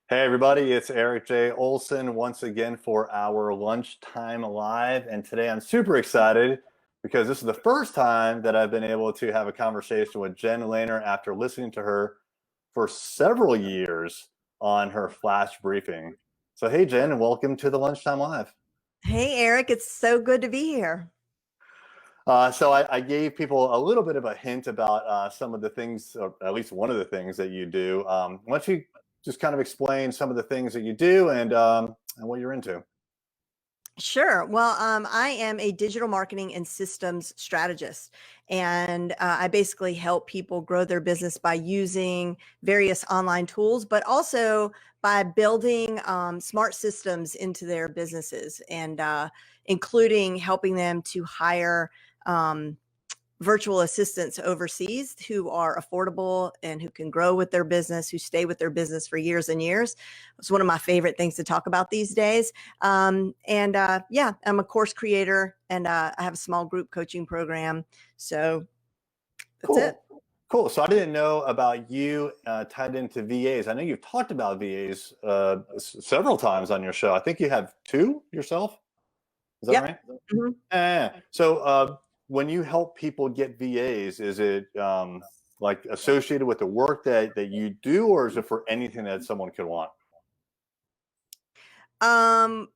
Hey everybody, it's Eric J. Olson once again for our Lunchtime Live. And today I'm super excited because this is the first time that I've been able to have a conversation with Jen Lehner after listening to her for several years on her flash briefing. So hey Jen, welcome to the Lunchtime Live. Hey, Eric, it's so good to be here. So I gave people a little bit of a hint about some of the things, or at least one of the things that you do. Why don't you just kind of explain some of the things that you do and what you're into? Sure. Well, I am a digital marketing and systems strategist, and I basically help people grow their business by using various online tools, but also by building smart systems into their businesses and including helping them to hire virtual assistants overseas who are affordable and who can grow with their business, who stay with their business for years and years. It's one of my favorite things to talk about these days. Yeah, I'm a course creator and I have a small group coaching program. So that's it. Cool. Cool. So I didn't know about you tied into VAs. I know you've talked about VAs several times on your show. I think you have two yourself. Is that Yep. right? Mhm. Yeah. So when you help people get VAs, is it like associated with the work that you do, or is it for anything that someone could want? Um,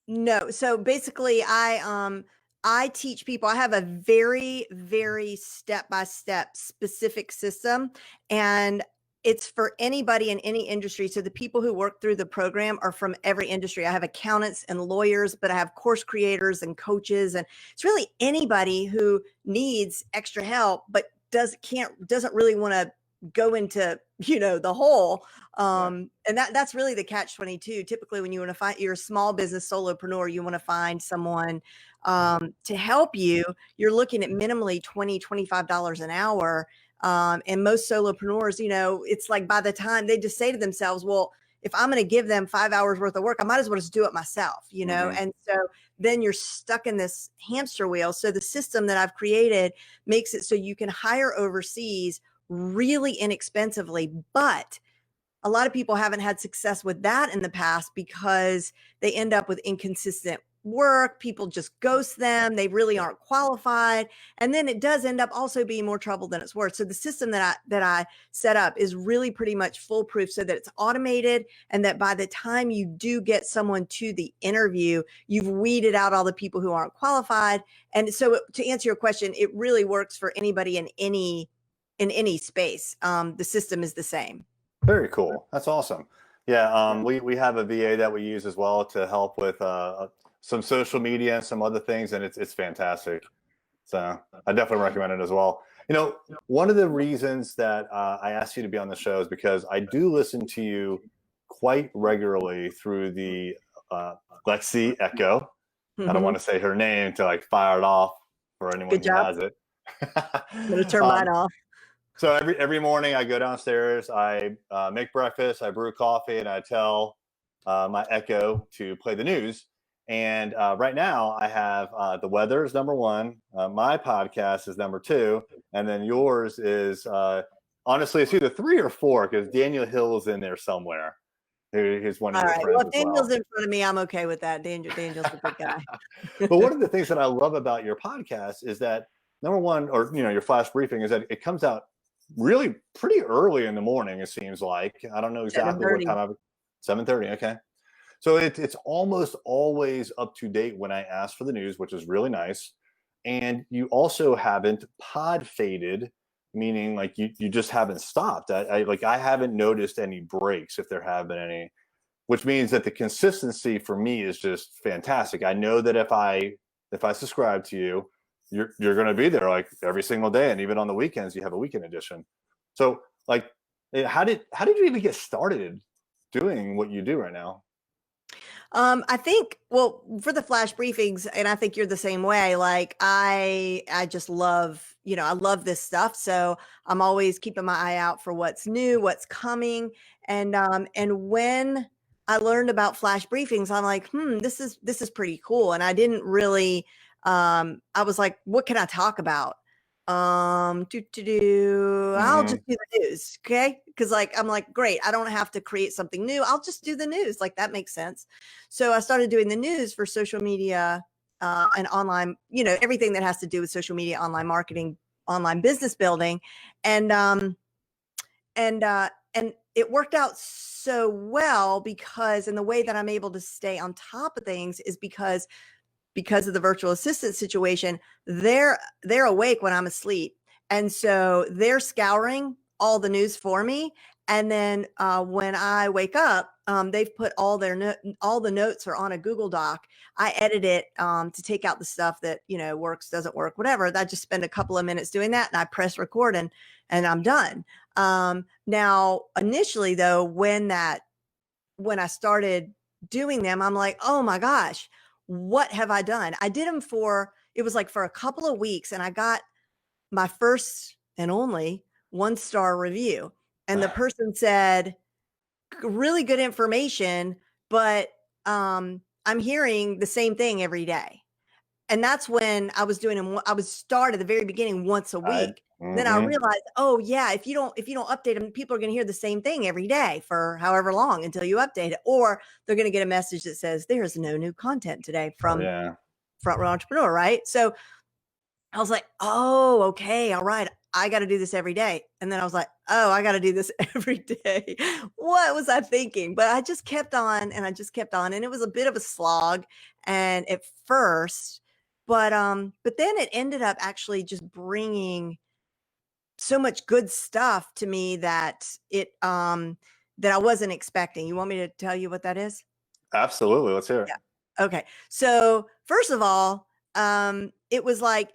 no. So basically I teach people. I have a very, very step-by-step specific system, and it's for anybody in any industry. So the people who work through the program are from every industry. I have accountants and lawyers, but I have course creators and coaches, and it's really anybody who needs extra help but doesn't really want to go into, the hole. Yeah. And that's really the catch 22. Typically, when you want to find, you're a small business solopreneur, you want to find someone to help you. You're looking at minimally $20, $25 an hour. And most solopreneurs, it's like by the time they just say to themselves, well, if I'm going to give them 5 hours worth of work, I might as well just do it myself, Hmm. And so then you're stuck in this hamster wheel. So the system that I've created makes it so you can hire overseas really inexpensively, but a lot of people haven't had success with that in the past because they end up with inconsistent work. People just ghost them. They really aren't qualified. And then it does end up also being more trouble than it's worth. So the system that I set up is really pretty much foolproof so that it's automated and that by the time you do get someone to the interview, you've weeded out all the people who aren't qualified. And so to answer your question, it really works for anybody in any space. The system is the same. Very cool. That's awesome. Yeah, we have a VA that we use as well to help with some social media and some other things, and it's fantastic. So I definitely recommend it as well. One of the reasons that I asked you to be on the show is because I do listen to you quite regularly through the Lexi Echo. I don't want Mhm. to say her name to like fire it off for anyone Good who job. has it. I'm gonna turn mine um, off. so every morning I go downstairs, I make breakfast, I brew coffee, and I tell my Echo to play the news. And right now I have the weather is number one, my podcast is number two, and then yours is honestly it's either three or four because Daniel Hill is in there somewhere, who's one of All your right. Well, friends if as Daniel's well. in front of me, I'm okay with that. Daniel's a good guy. But one of the things that I love about your podcast is that number one, or your flash briefing, is that it comes out really pretty early in the morning. It seems like I don't know exactly what 7:30. time. 7:30. Okay, so it's almost always up to date when I ask for the news, which is really nice. And you also haven't pod faded, meaning like you just haven't stopped. I haven't noticed any breaks if there have been any, which means that the consistency for me is just fantastic. I know that if I subscribe to you, you're going to be there like every single day, and even on the weekends you have a weekend edition. So like, how did you even get started doing what you do right now? I think, well, for the flash briefings, and I think you're the same way. Like I just love, I love this stuff. So I'm always keeping my eye out for what's new, what's coming. And when I learned about flash briefings, I'm like, this is pretty cool. And I didn't really I was like, what can I talk about? I'll Hmm. just do the news. Okay. Cause like, I'm like, great. I don't have to create something new. I'll just do the news. Like that makes sense. So I started doing the news for social media, and online, everything that has to do with social media, online marketing, online business building. And, and it worked out so well because, and the way that I'm able to stay on top of things is because of the virtual assistant situation, they're awake when I'm asleep. And so they're scouring all the news for me. And then when I wake up, they've put all the notes are on a Google Doc. I edit it to take out the stuff that works, doesn't work, whatever. I just spend a couple of minutes doing that, and I press record, and I'm done. Now, initially though, when I started doing them, I'm like, oh my gosh, what have I done? I did them it was like for a couple of weeks, and I got my first and only 1-star review. And the person said, really good information, but I'm hearing the same thing every day. And that's when I was doing them. I would start at the very beginning once a I, week. Then I hmm realized, oh yeah, if you don't update them, people are going to hear the same thing every day for however long until you update it, or they're going to get a message that says there's no new content today Oh, from yeah. Front Row Entrepreneur, right? So I was like, oh, okay, all right, I got to do this every day. And then I was like, oh, I got to do this every day. What was I thinking? But I just kept on, and I just kept on, and it was a bit of a slog, and at first, but then it ended up actually just bringing so much good stuff to me that I wasn't expecting. You want me to tell you what that is? Absolutely. Let's hear it. Yeah. Okay. So first of all, it was like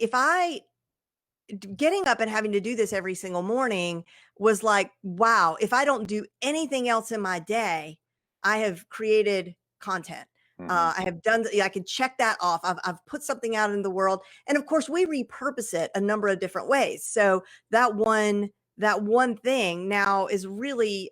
getting up and having to do this every single morning was like, wow, if I don't do anything else in my day, I have created content. Hmm. I have done, I can check that off. I've put something out in the world. And of course, we repurpose it a number of different ways. So that one thing now is really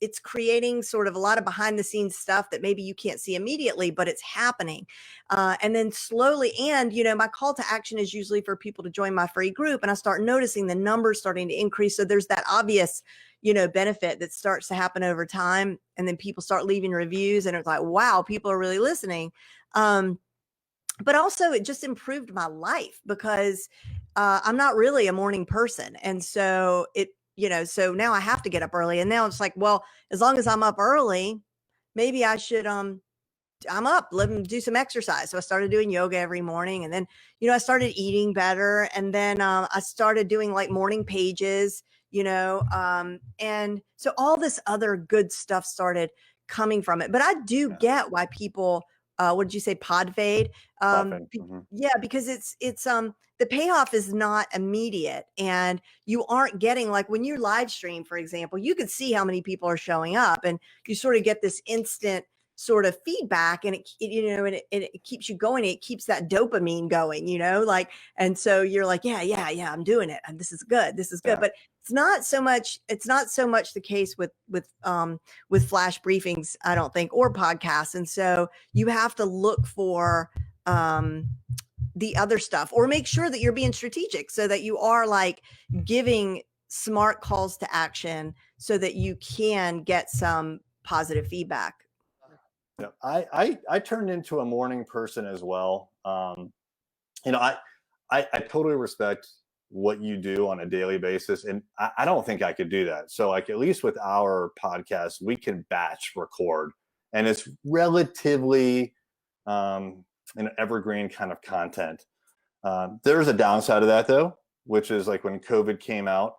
it's creating sort of a lot of behind the scenes stuff that maybe you can't see immediately, but it's happening. And then slowly, and my call to action is usually for people to join my free group, and I start noticing the numbers starting to increase. So there's that obvious benefit that starts to happen over time, and then people start leaving reviews, and it's like, wow, people are really listening. um but also it just improved my life because I'm not really a morning person. And so so now I have to get up early, and now it's like, well, as long as I'm up early, maybe I should I'm up, let me do some exercise. So I started doing yoga every morning, and then, I started eating better. And then I started doing like morning pages, and so all this other good stuff started coming from it. But I do Yeah. get why people, what did you say, pod fade? Puffin. Hmm. Yeah, because it's the payoff is not immediate, and you aren't getting, like when you live stream, for example, you can see how many people are showing up, and you sort of get this instant sort of feedback, and it keeps you going. It keeps that dopamine going, like, and so you're like, yeah, I'm doing it, and this is good, Yeah. but it's not so much the case with flash briefings, I don't think, or podcasts. And so you have to look for um the other stuff, or make sure that you're being strategic so that you are like giving smart calls to action so that you can get some positive feedback. Yeah. I turned into a morning person as well. You know, I totally respect what you do on a daily basis, and I don't think I could do that. So, like, at least with our podcast, we can batch record, and it's relatively an evergreen kind of content. There's a downside of that though, which is like when COVID came out,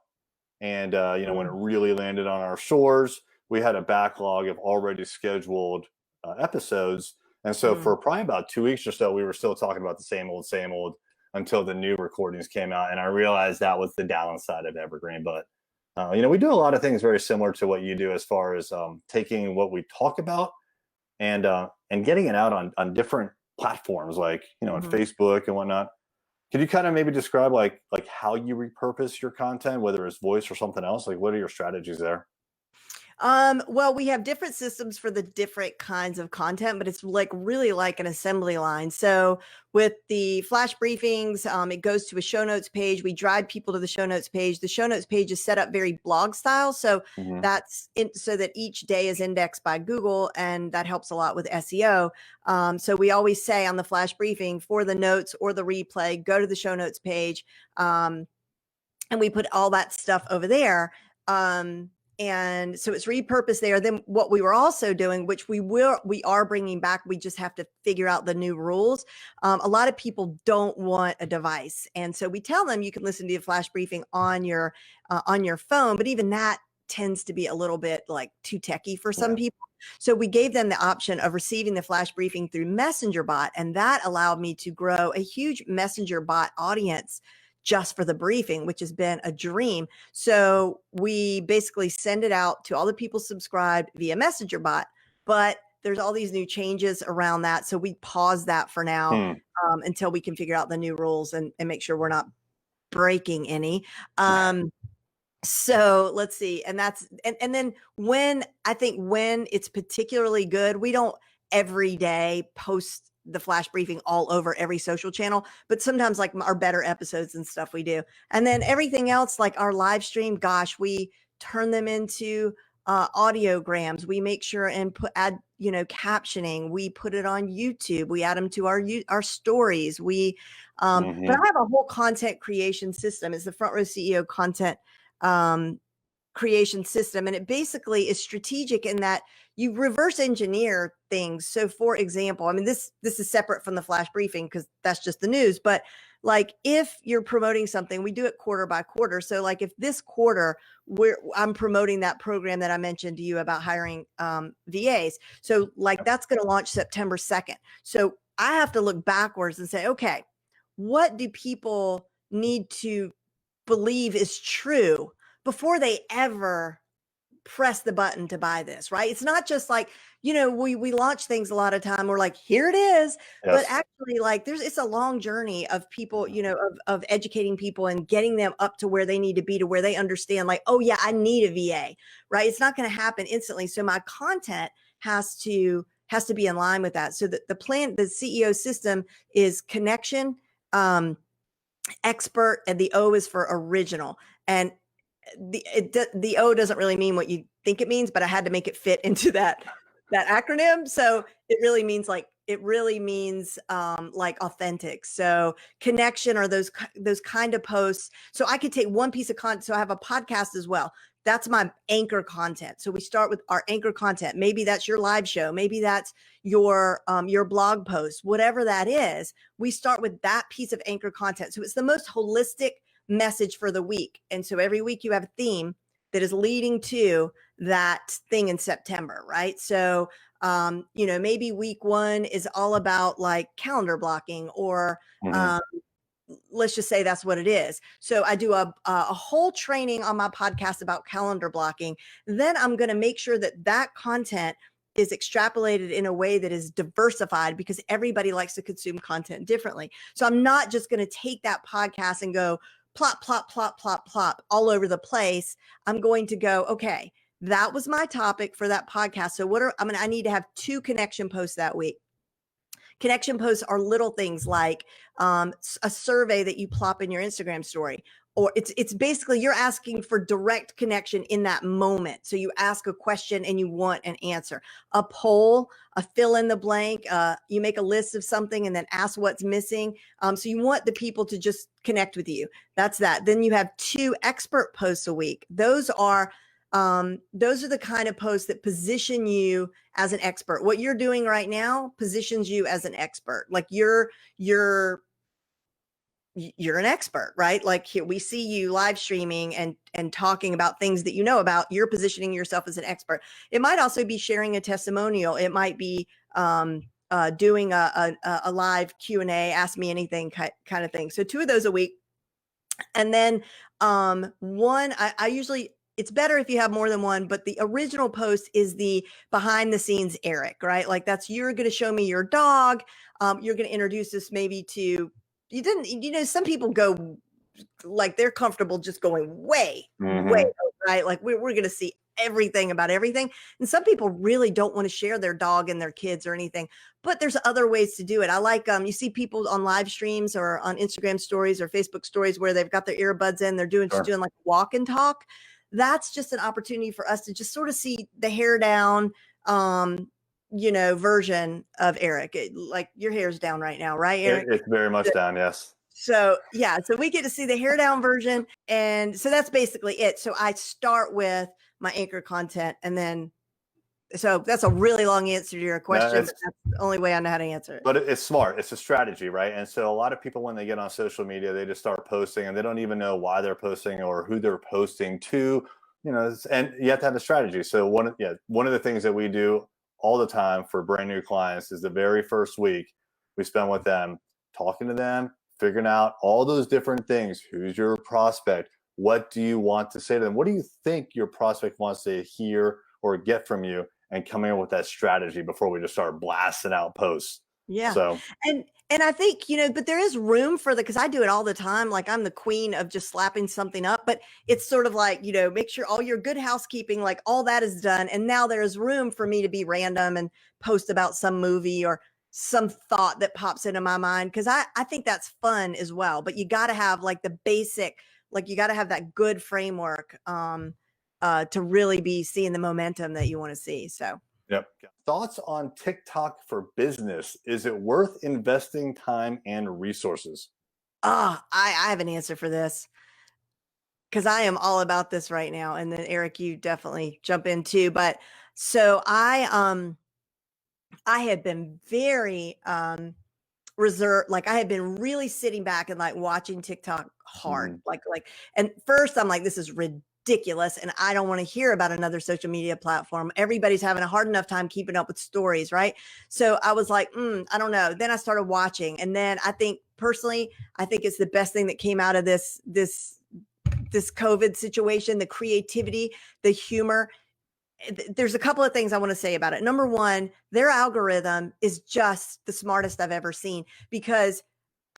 and when it Mm, really landed on our shores, we had a backlog of already scheduled episodes. And so mm. for probably about 2 weeks or so, we were still talking about the same old until the new recordings came out. And I realized that was the downside of Evergreen. But we do a lot of things very similar to what you do as far as taking what we talk about and getting it out on different platforms, like on Mhm. Facebook and whatnot. Could you kind of maybe describe how you repurpose your content, whether it's voice or something else? Like, what are your strategies there? Well, we have different systems for the different kinds of content, but it's like really like an assembly line. So with the flash briefings, it goes to a show notes page. We drive people to the show notes page. The show notes page is set up very blog style. So Mhm. that's so that each day is indexed by Google, and that helps a lot with SEO. So we always say on the flash briefing, for the notes or the replay, go to the show notes page. And we put all that stuff over there. And so it's repurposed there. Then what we were also doing, which we are bringing back, we just have to figure out the new rules. A lot of people don't want a device, and so we tell them you can listen to the flash briefing on your phone, but even that tends to be a little bit like too techy for some Yeah. people. So we gave them the option of receiving the flash briefing through Messenger bot, and that allowed me to grow a huge Messenger bot audience just for the briefing, which has been a dream. So we basically send it out to all the people subscribed via Messenger bot, but there's all these new changes around that. So we pause that for now Hmm. until we can figure out the new rules and make sure we're not breaking any. So let's see. And and then when I think when it's particularly good, we don't every day post the flash briefing all over every social channel, but sometimes like our better episodes and stuff we do. And then everything else, like our live stream, gosh, we turn them into audiograms. We make sure and add, captioning. We put it on YouTube. We add them to our stories. But Mhm. I have a whole content creation system. It's the Front Row CEO content um, creation system. And it basically is strategic in that you reverse engineer things. So for example, I mean, this is separate from the flash briefing because that's just the news, but like if you're promoting something, we do it quarter by quarter. So like if this quarter I'm promoting that program that I mentioned to you about hiring VAs. So like that's going to launch September 2nd. So I have to look backwards and say, okay, what do people need to believe is true before they ever press the button to buy this, right? It's not just like, we launch things a lot of time. We're like, here it is. But Yes. actually, like it's a long journey of people, of educating people and getting them up to where they need to be, to where they understand, like, oh yeah, I need a VA, right? It's not going to happen instantly. So my content has to be in line with that. So the CEO system is connection, expert, and the O is for original. And the O doesn't really mean what you think it means, but I had to make it fit into that acronym. So it really means like authentic. So connection are those kind of posts. So I could take one piece of content. So I have a podcast as well. That's my anchor content. So we start with our anchor content. Maybe that's your live show. Maybe that's your blog post, whatever that is. We start with that piece of anchor content. So it's the most holistic message for the week. And so every week you have a theme that is leading to that thing in September, right? So, maybe week 1 is all about like calendar blocking, or Mhm. um, let's just say that's what it is. So I do a whole training on my podcast about calendar blocking. Then I'm going to make sure that content is extrapolated in a way that is diversified, because everybody likes to consume content differently. So I'm not just going to take that podcast and go plop, plop, plop, plop, plop all over the place. I'm going to go, okay, that was my topic for that podcast. So I need to have 2 connection posts that week. Connection posts are little things like a survey that you plop in your Instagram story, or it's basically you're asking for direct connection in that moment. So you ask a question and you want an answer. A poll, a fill in the blank. You make a list of something and then ask what's missing. So you want the people to just connect with you. That's that. Then you have 2 expert posts a week. Those are the kind of posts that position you as an expert. What you're doing right now positions you as an expert. Like you're an expert, right? Like here we see you live streaming and talking about things that you know about. You're positioning yourself as an expert. It might also be sharing a testimonial. It might be doing a live Q&A, ask me anything kind of thing. So 2 of those a week. And then one, I usually, it's better if you have more than one, but the original post is the behind the scenes Eric, right? Like you're going to show me your dog. You're going to introduce us maybe to, some people go like they're comfortable just going way Mhm. right? Like we're going to see everything about everything. And some people really don't want to share their dog and their kids or anything, but there's other ways to do it. I like, you see people on live streams or on Instagram stories or Facebook stories where they've got their earbuds in, they're doing, just Sure. doing like walk and talk. That's just an opportunity for us to just sort of see the hair down, version of Eric. Like your hair's down right now, right, Eric? It's very much down. Yes. So yeah, so we get to see the hair down version. And so that's basically it. So I start with my anchor content and then, so that's a really long answer to your question, but that's the only way I know how to answer it. But it's smart. It's a strategy, right? And so a lot of people, when they get on social media, they just start posting and they don't even know why they're posting or who they're posting to, and you have to have a strategy. So one of the things that we do all the time for brand new clients is the very first week we spend with them, talking to them, figuring out all those different things. Who's your prospect? What do you want to say to them? What do you think your prospect wants to hear or get from you? And coming up with that strategy before we just start blasting out posts. Yeah. So, and I think, but there is room for because I do it all the time. Like I'm the queen of just slapping something up, but it's sort of like, make sure all your good housekeeping, like all that is done. And now there's room for me to be random and post about some movie or some thought that pops into my mind. Cause I think that's fun as well, but you got to have like the basic, like you got to have that good framework, to really be seeing the momentum that you want to see. So, yep. Thoughts on TikTok for business? Is it worth investing time and resources? I have an answer for this because I am all about this right now. And then Eric, you definitely jump in too. But so I had been very reserved. Like I had been really sitting back and like watching TikTok hard. And first I'm like, this is ridiculous. And I don't want to hear about another social media platform. Everybody's having a hard enough time keeping up with stories. Right. So I was like, I don't know. Then I started watching. And then I think personally, I think it's the best thing that came out of this COVID situation, the creativity, the humor. There's a couple of things I want to say about it. Number one, their algorithm is just the smartest I've ever seen because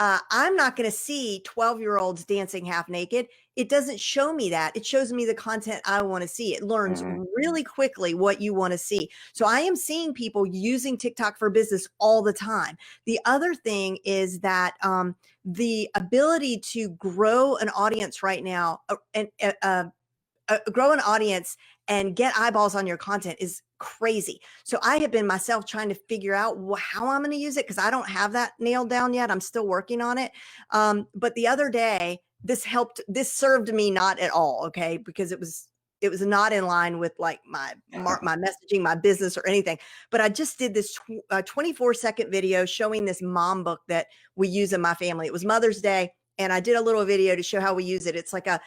I'm not going to see 12-year-olds dancing half naked. It doesn't show me that. It shows me the content I want to see. It learns really quickly what you want to see. So I am seeing people using TikTok for business all the time. The other thing is that the ability to grow an audience right now grow an audience and get eyeballs on your content is crazy. So I have been myself trying to figure out how I'm going to use it because I don't have that nailed down yet. I'm still working on it. But the other day, this served me not at all. Okay. Because it was not in line with like my messaging, my business or anything. But I just did this 24-second video showing this mom book that we use in my family. It was Mother's Day. And I did a little video to show how we use it. It's like a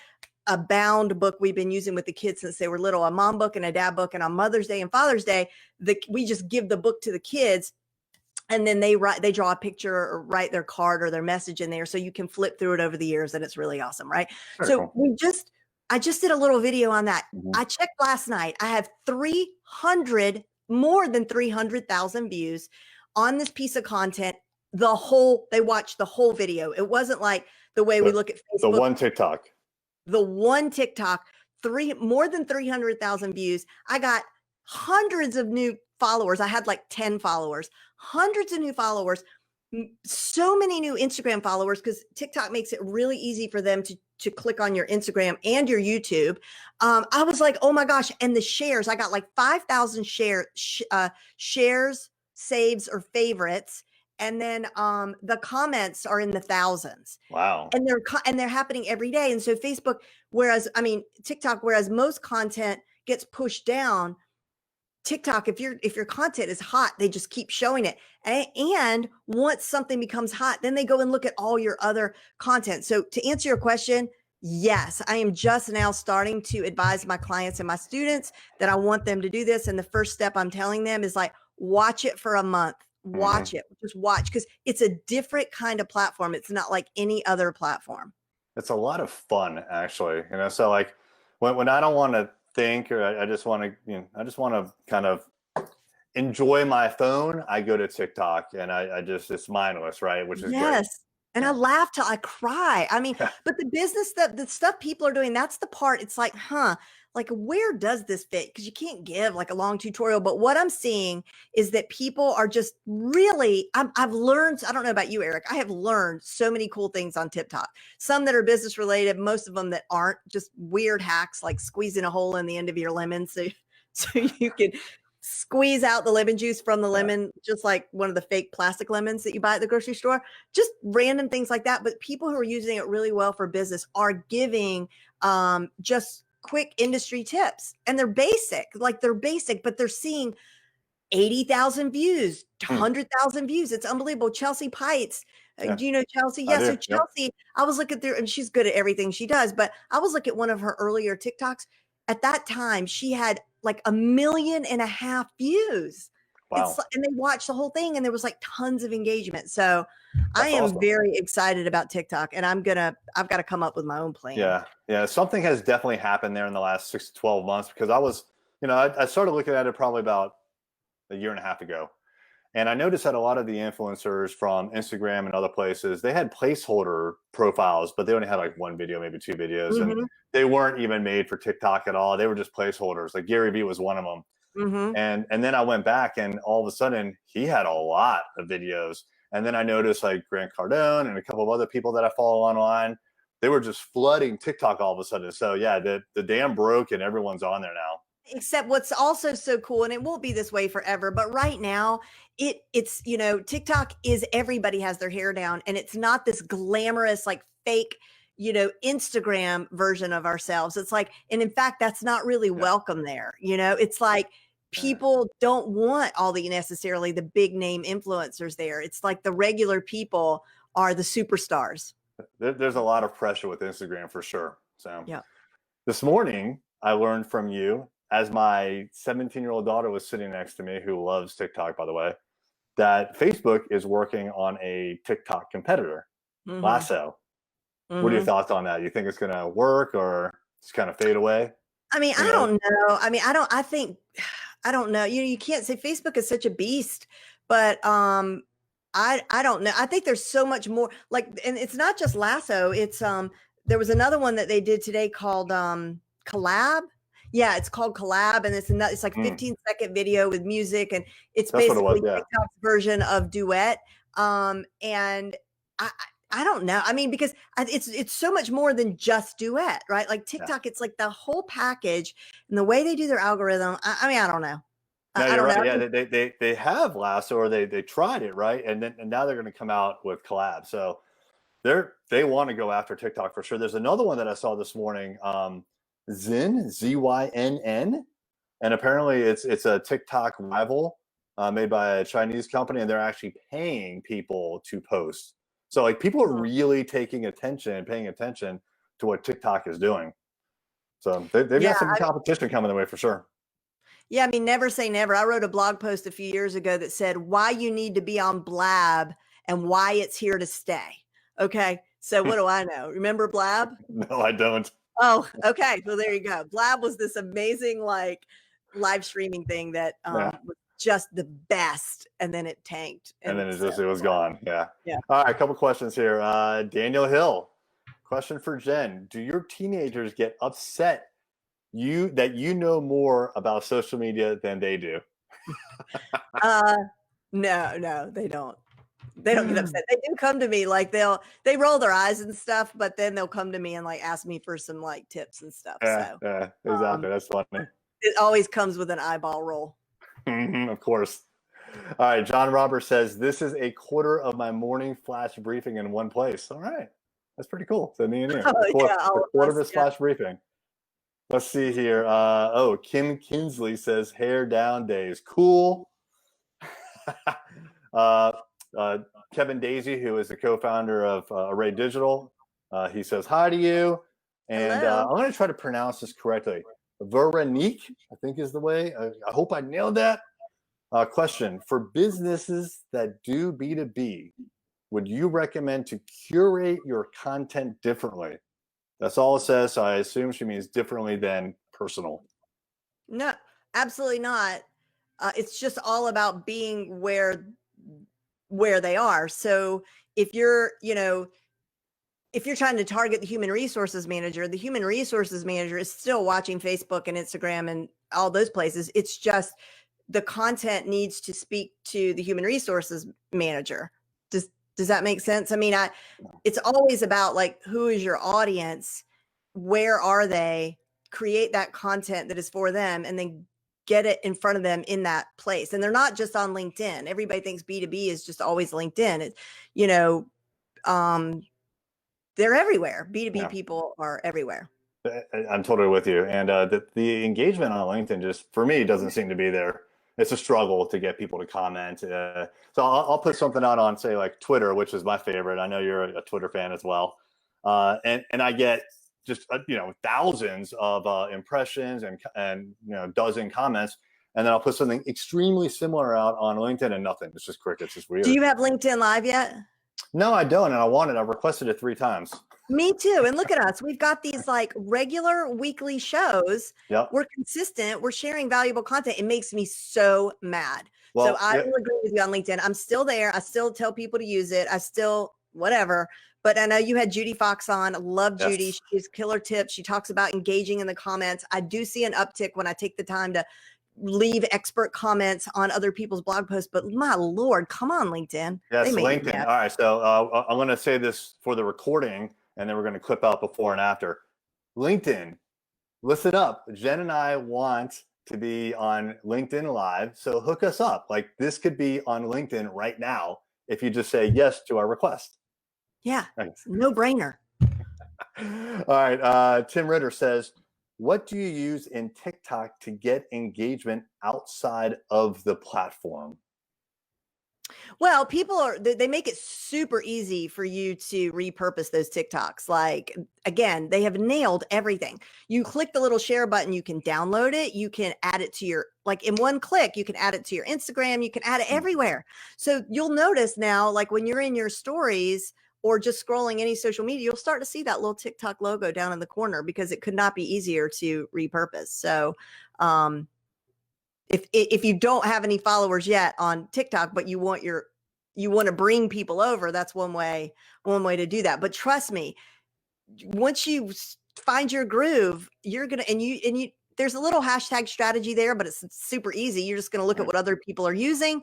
bound book we've been using with the kids since they were little, a mom book and a dad book. And on Mother's Day and Father's Day, we just give the book to the kids and then they draw a picture or write their card or their message in there. So you can flip through it over the years and it's really awesome. Right. Very so cool. I just did a little video on that. I checked last night. I have more than 300,000 views on this piece of content. They watched the whole video. It wasn't like the way we look at Facebook. The one TikTok, more than 300,000 views. I got hundreds of new followers. I had like 10 followers, hundreds of new followers, so many new Instagram followers because TikTok makes it really easy for them to click on your Instagram and your YouTube. I was like, oh my gosh. And the shares, I got like 5,000 shares, saves or favorites. And then the comments are in the thousands. Wow. And they're happening every day. And so TikTok, whereas most content gets pushed down, TikTok, if your content is hot, they just keep showing it. And once something becomes hot, then they go and look at all your other content. So to answer your question, yes, I am just now starting to advise my clients and my students that I want them to do this. And the first step I'm telling them is like, watch it for a month. Watch it, just watch, because it's a different kind of platform. It's not like any other platform. It's a lot of fun, actually. So like when I don't want to think, or I just want to kind of enjoy my phone, I go to TikTok and it's mindless, right? Which is great. And I Yeah. laugh till I cry. I mean, but the business that the stuff people are doing, that's the part. It's like, huh, like where does this fit? Because you can't give like a long tutorial. But what I'm seeing is that people are just really, I've learned, I don't know about you, Eric, I have learned so many cool things on TikTok. Some that are business related, most of them that aren't, just weird hacks like squeezing a hole in the end of your lemon so, so you can squeeze out the lemon juice from the Yeah. lemon, just like one of the fake plastic lemons that you buy at the grocery store, just random things like that. But people who are using it really well for business are giving just quick industry tips, and they're basic, but they're seeing 80,000 views, Hmm. 100,000 views. It's unbelievable. Chelsea Pites. Yeah. Do you know Chelsea? I Yeah. So do. Yep. Chelsea, I was looking through, and she's good at everything she does, but I was looking at one of her earlier TikToks. At that time, she had like 1.5 million views. Wow. And they watched the whole thing, and there was like tons of engagement. So I That's am awesome. very excited about TikTok, and I've got to come up with my own plan. Yeah. Yeah. Something has definitely happened there in the last 6 to 12 months because I started looking at it probably about a year and a half ago. And I noticed that a lot of the influencers from Instagram and other places, they had placeholder profiles, but they only had like one video, maybe two videos, and Mm-hmm. they weren't even made for TikTok at all. They were just placeholders. Like Gary Vee was one of them. Mm-hmm. And then I went back and all of a sudden he had a lot of videos. And then I noticed like Grant Cardone and a couple of other people that I follow online, they were just flooding TikTok all of a sudden. So yeah, the dam broke and everyone's on there now. Except what's also so cool, and it won't be this way forever, but right now it's TikTok is everybody has their hair down, and it's not this glamorous like fake Instagram version of ourselves. It's like, and in fact that's not really Yeah. welcome there. It's like Yeah. people don't want all the necessarily the big name influencers there. It's like the regular people are the superstars. There's a lot of pressure with Instagram for sure. So Yeah. this morning I learned from you as my 17-year-old daughter was sitting next to me, who loves TikTok, by the way, that Facebook is working on a TikTok competitor, Hmm. Lasso. What are your Hmm. thoughts on that? You think it's going to work or just kind of fade away? I mean, Who I knows? don't know. I mean, I think, I don't know. You can't say Facebook is such a beast, but I don't know. I think there's so much more like, and it's not just Lasso. It's there was another one that they did today called Collab. Yeah, it's called Collab, and it's like Mm, 15-second video with music, and it's that's what it was. basically Yeah. TikTok's version of Duet. And I I don't know. I mean, because it's so much more than just Duet, right? Like Yeah. TikTok, it's like the whole package, and the way they do their algorithm. I mean, I don't know. No, I you're don't know. right. Yeah, they have Lasso, or they tried it, right? And now they're going to come out with collab. So they want to go after TikTok for sure. There's another one that I saw this morning, Zyn, Zynn, and apparently it's a TikTok rival made by a Chinese company, and they're actually paying people to post. So like people are Hmm. really taking attention and paying attention to what TikTok is doing. So they've Yeah, got some competition coming their way for sure. yeah. I mean, never say never. I wrote a blog post a few years ago that said why you need to be on Blab and why it's here to stay. Okay, so what do I know? Remember Blab? No, I don't. Oh, okay. Well, there you go. Blab was this amazing like live streaming thing that Yeah. was just the best, and then it tanked. And And then so, it was gone. Yeah. yeah. All right, a couple questions here. Daniel Hill, question for Jen: do your teenagers get upset that you know more about social media than they do? Uh, no, they don't. They don't get upset. They do come to me like they roll their eyes and stuff, but then they'll come to me and like ask me for some like tips and stuff. Yeah, So yeah, um, exactly. That's funny. it always comes with an eyeball roll. Of course. All right, John Roberts says this is a quarter of my morning flash briefing in one place. All right, that's pretty cool. So me and you, Oh yeah, a all of quarter of us. his Yeah. flash briefing. Let's see here. Kim Kinsley says hair down days. Cool. uh, uh, Kevin Daisy, who is the co-founder of Array Digital, he says hi to you. And Hello. I'm going to try to pronounce this correctly. Veronique, I think is the way. I hope I nailed that. Question: for businesses that do B2B, would you recommend to curate your content differently? That's all it says. So I assume she means differently than personal. No, absolutely not. It's just all about being where they are. So if you're, if you're trying to target the human resources manager is still watching Facebook and Instagram and all those places. It's just the content needs to speak to the human resources manager. Does that make sense? I mean, it's always about like, who is your audience? Where are they? Create that content that is for them and then get it in front of them in that place. And they're not just on LinkedIn. Everybody thinks B2B is just always LinkedIn. It's, they're everywhere. B2B people are everywhere. I'm totally with you. And the engagement on LinkedIn just, for me, doesn't seem to be there. It's a struggle to get people to comment. So I'll put something out on, say, like Twitter, which is my favorite. I know you're a Twitter fan as well. And I get just, thousands of impressions and dozen comments. And then I'll put something extremely similar out on LinkedIn and nothing. It's just crickets. It's weird. Do you have LinkedIn Live yet? No, I don't. And I want it. I've requested it 3 times. Me too. And look at us. We've got these like regular weekly shows. Yep. We're consistent. We're sharing valuable content. It makes me so mad. Well, so I will agree with you on LinkedIn. I'm still there. I still tell people to use it. I still, whatever. But I know you had Judy Fox on. I love Judy. She's killer tips. She talks about engaging in the comments. I do see an uptick when I take the time to leave expert comments on other people's blog posts, but my Lord, come on, LinkedIn. Yes, LinkedIn. All right. So I'm going to say this for the recording, and then we're going to clip out before and after. LinkedIn, listen up. Jen and I want to be on LinkedIn Live. So hook us up. Like, this could be on LinkedIn right now if you just say yes to our request. Yeah. Thanks. No brainer. All right. Tim Ritter says, what do you use in TikTok to get engagement outside of the platform? Well, they make it super easy for you to repurpose those TikToks. Like, again, they have nailed everything. You click the little share button, you can download it. You can add it to in one click, you can add it to your Instagram. You can add it everywhere. So you'll notice now, like when you're in your stories or just scrolling any social media, you'll start to see that little TikTok logo down in the corner because it could not be easier to repurpose. So, if you don't have any followers yet on TikTok, but you want to bring people over, that's one way to do that. But trust me, once you find your groove, you're going to, there's a little hashtag strategy there, but it's super easy. You're just going to look at what other people are using,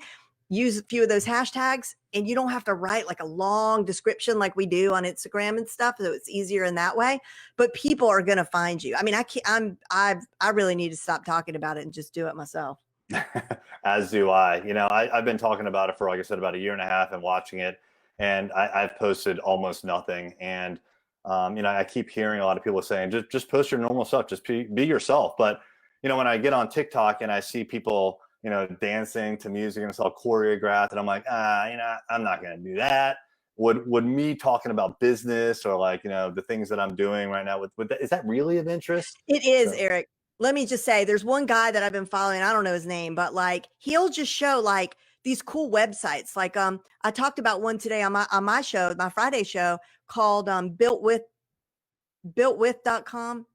use a few of those hashtags, and you don't have to write like a long description like we do on Instagram and stuff. So it's easier in that way, but people are going to find you. I mean, I really need to stop talking about it and just do it myself. As do I. I've been talking about it for, like I said, about 1.5 years and watching it, and I've posted almost nothing. And, I keep hearing a lot of people saying, just post your normal stuff, just be yourself. But, when I get on TikTok and I see people, dancing to music and it's all choreographed, and I'm like, I'm not going to do that. Would me talking about business or like, the things that I'm doing right now, is that really of interest? It is, Eric. Let me just say, there's one guy that I've been following. I don't know his name, but like, he'll just show like these cool websites. Like, I talked about one today on my show, my Friday show, called builtwith.com.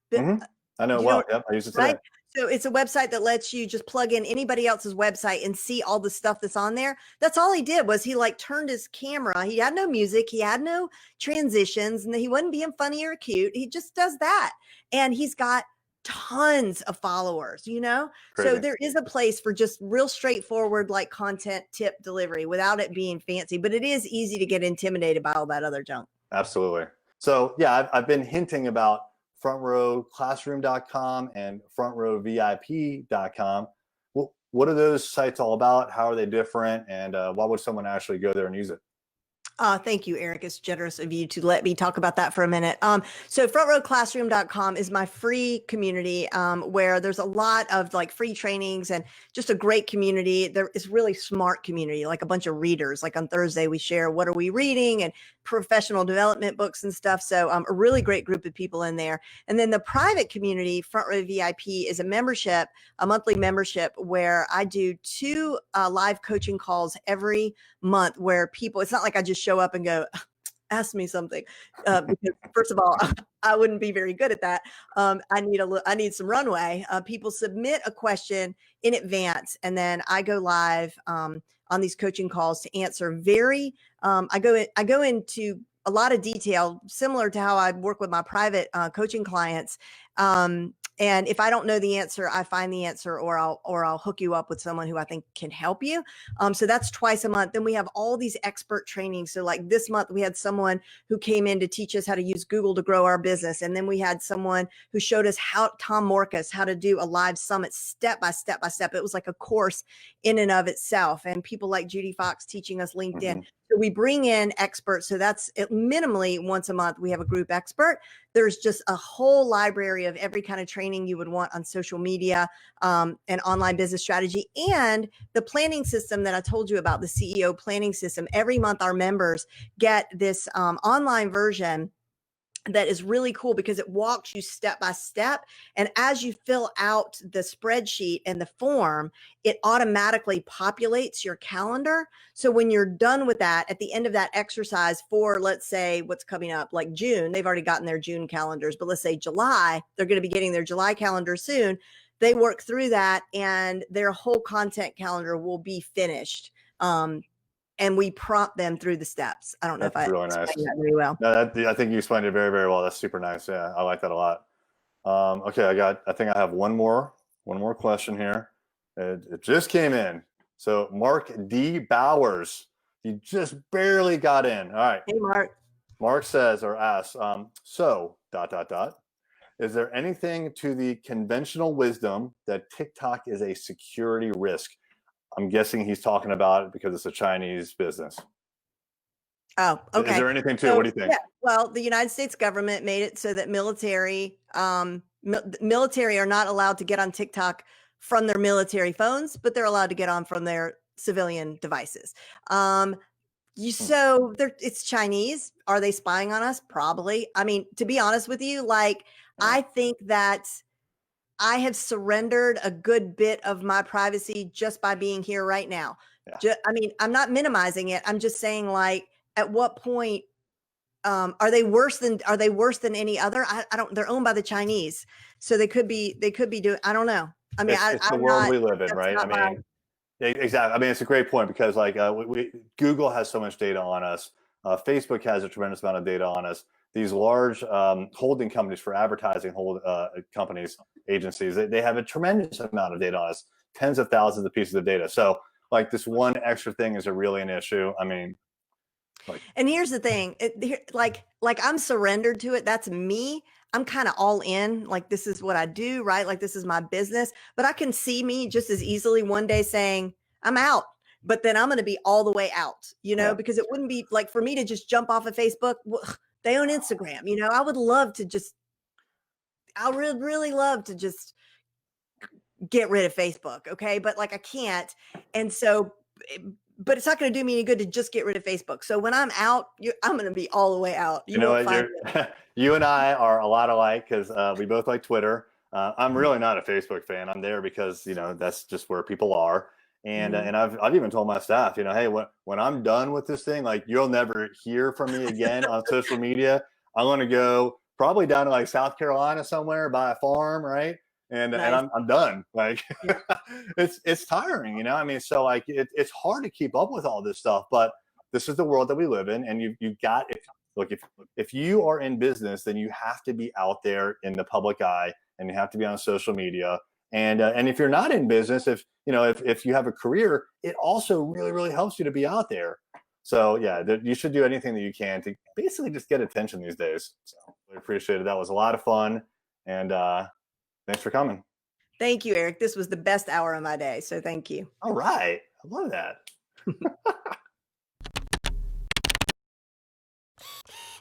I know. Well, yep, I use it today. Right? So it's a website that lets you just plug in anybody else's website and see all the stuff that's on there. That's all he did was he like turned his camera. He had no music. He had no transitions, and he wasn't being funny or cute. He just does that. And he's got tons of followers, Crazy. So there is a place for just real straightforward, like content tip delivery without it being fancy, but it is easy to get intimidated by all that other junk. Absolutely. So yeah, I've been hinting about frontrowclassroom.com and frontrowvip.com. What are those sites all about? How are they different? And why would someone actually go there and use it? Thank you, Eric. It's generous of you to let me talk about that for a minute. So frontrowclassroom.com is my free community where there's a lot of like free trainings and just a great community. There is really smart community, like a bunch of readers. Like on Thursday, we share what are we reading and professional development books and stuff. So a really great group of people in there. And then the private community, Front Row VIP, is a membership, a monthly membership where I do 2 live coaching calls every month where people, it's not like I just show up and go, ask me something. Because first of all, I wouldn't be very good at that. I need some runway. People submit a question in advance, and then I go live on these coaching calls to answer I go into a lot of detail, similar to how I work with my private coaching clients. And if I don't know the answer, I find the answer, or I'll hook you up with someone who I think can help you. So that's twice a month. Then we have all these expert trainings. So like this month, we had someone who came in to teach us how to use Google to grow our business. And then we had someone who showed us Tom Morcus, how to do a live summit step by step by step. It was like a course in and of itself. And people like Judy Fox teaching us LinkedIn. Mm-hmm. So we bring in experts. So that's it, minimally once a month, we have a group expert. There's just a whole library of every kind of training you would want on social media and online business strategy. And the planning system that I told you about, the CEO planning system, every month our members get this online version that is really cool because it walks you step by step. And as you fill out the spreadsheet and the form, it automatically populates your calendar. So when you're done with that, at the end of that exercise for, let's say, what's coming up, like June, they've already gotten their June calendars, but let's say July, they're going to be getting their July calendar soon. They work through that and their whole content calendar will be finished. And we prompt them through the steps. I don't know That's if I really nice. explained that very well. No, I think you explained it very, very well. That's super nice. Yeah, I like that a lot. Okay, I think I have one more question here. It just came in. So Mark D. Bowers, you just barely got in. All right. Hey, Mark. Mark says or asks, so ... Is there anything to the conventional wisdom that TikTok is a security risk? I'm guessing he's talking about it because it's a Chinese business. Oh, okay. Is there anything to it? What do you think? Yeah, well, the United States government made it so that military are not allowed to get on TikTok from their military phones, but they're allowed to get on from their civilian devices. So it's Chinese. Are they spying on us? Probably. I mean, to be honest with you, I think that I have surrendered a good bit of my privacy just by being here right now. Yeah. I mean, I'm not minimizing it. I'm just saying, at what point are they worse than any other? I don't. They're owned by the Chinese, so they could be doing. I don't know. I mean, it's the world we live in, right? I mean, exactly. I mean, it's a great point because Google has so much data on us. Facebook has a tremendous amount of data on us. These large holding companies for advertising companies, agencies, they have a tremendous amount of data on us, tens of thousands of pieces of data. So this one extra thing is really an issue. I mean, and here's the thing, I'm surrendered to it. That's me. I'm kind of all in, this is what I do, right? This is my business, but I can see me just as easily one day saying I'm out, but then I'm going to be all the way out, because it wouldn't be for me to just jump off of Facebook. They own Instagram, I would love to I would really love to just get rid of Facebook. Okay. But I can't. And so, but it's not going to do me any good to just get rid of Facebook. So when I'm out, I'm going to be all the way out. You know what? You and I are a lot alike because we both like Twitter. I'm really not a Facebook fan. I'm there because, that's just where people are. And and I've even told my staff, hey, when I'm done with this thing, you'll never hear from me again on social media. I'm going to go probably down to South Carolina somewhere, buy a farm, right? And Nice. and I'm done. It's tiring, I mean, so it's hard to keep up with all this stuff, but this is the world that we live in, and you've got if you are in business, then you have to be out there in the public eye, and you have to be on social media. And if you're not in business, if you have a career, it also really, really helps you to be out there. So yeah, you should do anything that you can to basically just get attention these days. So I appreciate it. That was a lot of fun, and thanks for coming. Thank you, Eric. This was the best hour of my day. So thank you. All right, I love that.